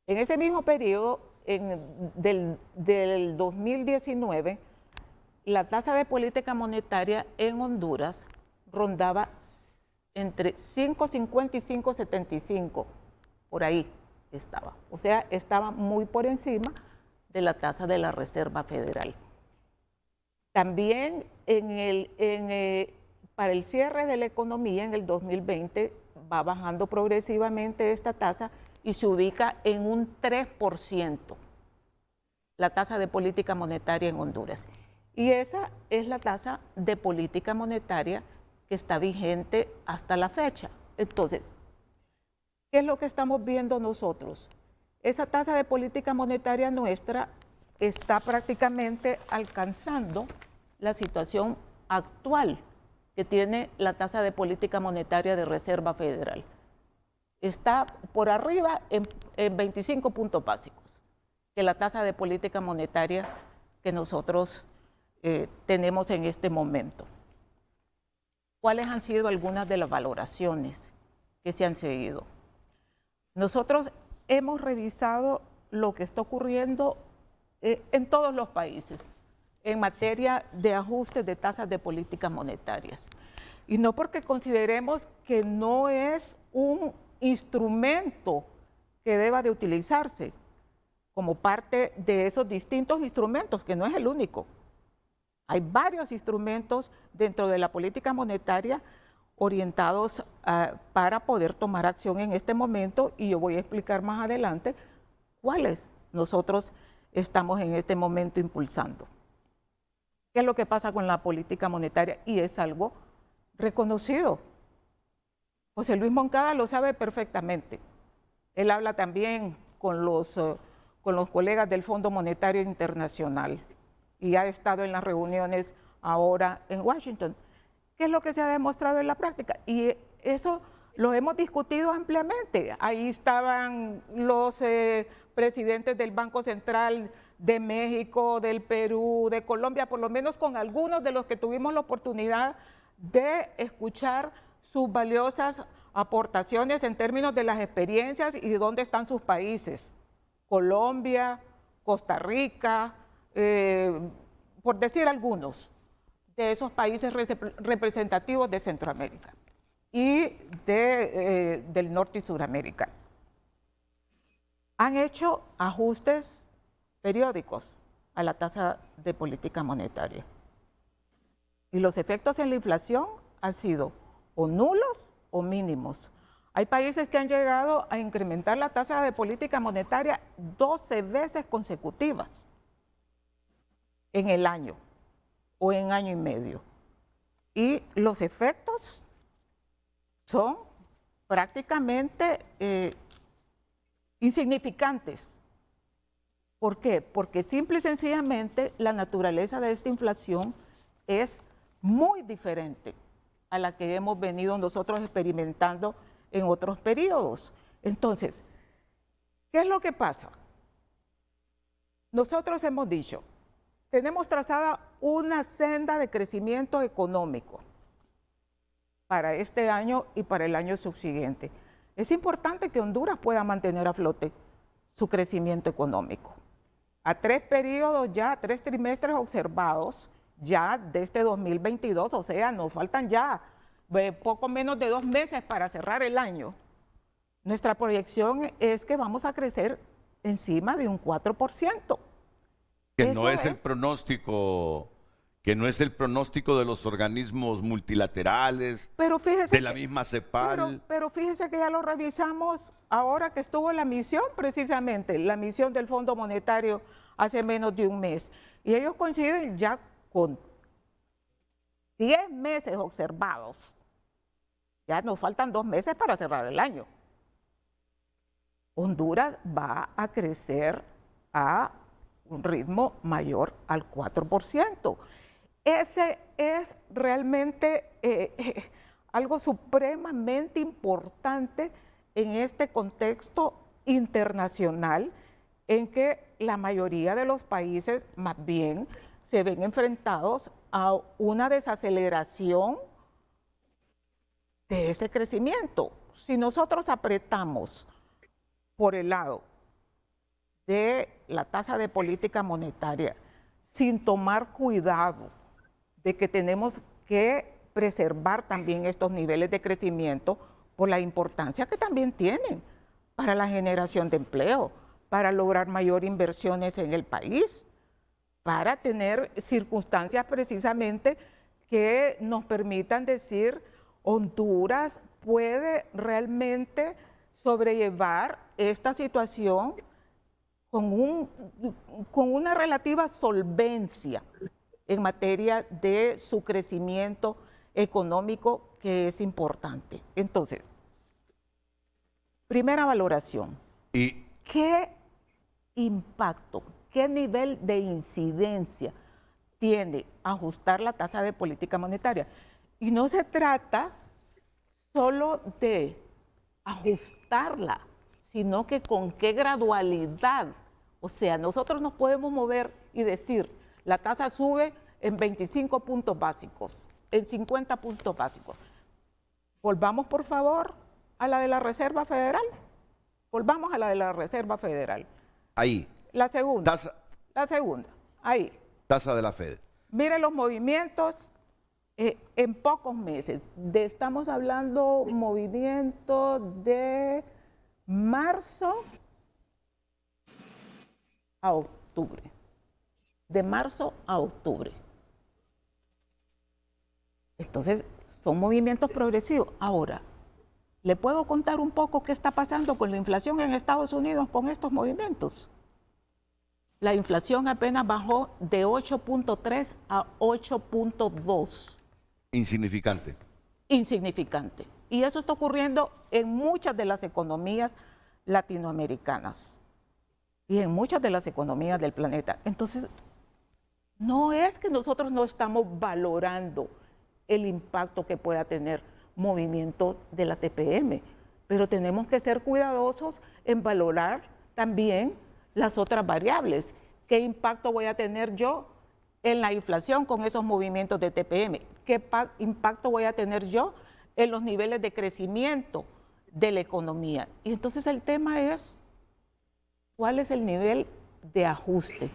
En ese mismo periodo, del 2019, la tasa de política monetaria en Honduras rondaba entre 5,50 y 5,75, por ahí estaba. O sea, estaba muy por encima de la tasa de la Reserva Federal. También para el cierre de la economía en el 2020 va bajando progresivamente esta tasa y se ubica en un 3%, la tasa de política monetaria en Honduras. Y esa es la tasa de política monetaria que está vigente hasta la fecha. Entonces, ¿qué es lo que estamos viendo nosotros? Esa tasa de política monetaria nuestra está prácticamente alcanzando la situación actual que tiene la tasa de política monetaria de Reserva Federal. Está por arriba en 25 puntos básicos que la tasa de política monetaria que nosotros tenemos en este momento. ¿Cuáles han sido algunas de las valoraciones que se han seguido? Nosotros hemos revisado lo que está ocurriendo en todos los países en materia de ajustes de tasas de políticas monetarias. Y no porque consideremos que no es un instrumento que deba de utilizarse como parte de esos distintos instrumentos, que no es el único. Hay varios instrumentos dentro de la política monetaria orientados para poder tomar acción en este momento, y yo voy a explicar más adelante cuáles nosotros estamos en este momento impulsando. ¿Qué es lo que pasa con la política monetaria? Y es algo reconocido. José Luis Moncada lo sabe perfectamente. Él habla también con los colegas del Fondo Monetario Internacional y ha estado en las reuniones ahora en Washington. ¿Qué es lo que se ha demostrado en la práctica? Y eso lo hemos discutido ampliamente. Ahí estaban los presidentes del Banco Central de México, del Perú, de Colombia, por lo menos con algunos de los que tuvimos la oportunidad de escuchar sus valiosas aportaciones en términos de las experiencias y de dónde están sus países. Colombia, Costa Rica, por decir algunos de esos países representativos de Centroamérica y del Norte y Suramérica. Han hecho ajustes periódicos a la tasa de política monetaria. Y los efectos en la inflación han sido o nulos o mínimos. Hay países que han llegado a incrementar la tasa de política monetaria 12 veces consecutivas en el año o en año y medio. Y los efectos son prácticamente insignificantes. ¿Por qué? Porque simple y sencillamente la naturaleza de esta inflación es muy diferente a la que hemos venido nosotros experimentando en otros periodos. Entonces, ¿qué es lo que pasa? Nosotros hemos dicho, tenemos trazada una senda de crecimiento económico para este año y para el año subsiguiente. Es importante que Honduras pueda mantener a flote su crecimiento económico. A 3 periodos ya, 3 trimestres observados ya de este 2022, o sea, nos faltan ya poco menos de 2 meses para cerrar el año. Nuestra proyección es que vamos a crecer encima de un 4%. Que no es el pronóstico, que no es el pronóstico de los organismos multilaterales, de la misma CEPAL. Pero fíjese que ya lo revisamos ahora que estuvo la misión, precisamente, la misión del Fondo Monetario hace menos de un mes. Y ellos coinciden ya con 10 meses observados. Ya nos faltan 2 meses para cerrar el año. Honduras va a crecer a un ritmo mayor al 4%. Ese es realmente algo supremamente importante en este contexto internacional en que la mayoría de los países más bien se ven enfrentados a una desaceleración de ese crecimiento. Si nosotros apretamos por el lado de la tasa de política monetaria sin tomar cuidado de que tenemos que preservar también estos niveles de crecimiento por la importancia que también tienen para la generación de empleo, para lograr mayor inversiones en el país, para tener circunstancias precisamente que nos permitan decir Honduras puede realmente sobrellevar esta situación con una relativa solvencia en materia de su crecimiento económico, que es importante. Entonces, primera valoración. ¿Qué impacto, qué nivel de incidencia tiene ajustar la tasa de política monetaria? Y no se trata solo de ajustarla, sino que con qué gradualidad. O sea, nosotros nos podemos mover y decir, la tasa sube en 25 puntos básicos, en 50 puntos básicos. Volvamos, por favor, a la de la Reserva Federal. Volvamos a la de la Reserva Federal. Ahí. La segunda. La segunda. Ahí. Tasa de la Fed. Mire los movimientos en pocos meses. Estamos hablando movimiento de marzo a octubre. De marzo a octubre. Entonces, son movimientos progresivos. Ahora, ¿le puedo contar un poco qué está pasando con la inflación en Estados Unidos con estos movimientos? La inflación apenas bajó de 8.3 a 8.2. Insignificante. Insignificante. Y eso está ocurriendo en muchas de las economías latinoamericanas y en muchas de las economías del planeta. Entonces, no es que nosotros no estamos valorando el impacto que pueda tener movimiento de la TPM, pero tenemos que ser cuidadosos en valorar también las otras variables. ¿Qué impacto voy a tener yo en la inflación con esos movimientos de TPM? ¿Qué impacto voy a tener yo en los niveles de crecimiento de la economía? Y entonces el tema es, ¿cuál es el nivel de ajuste?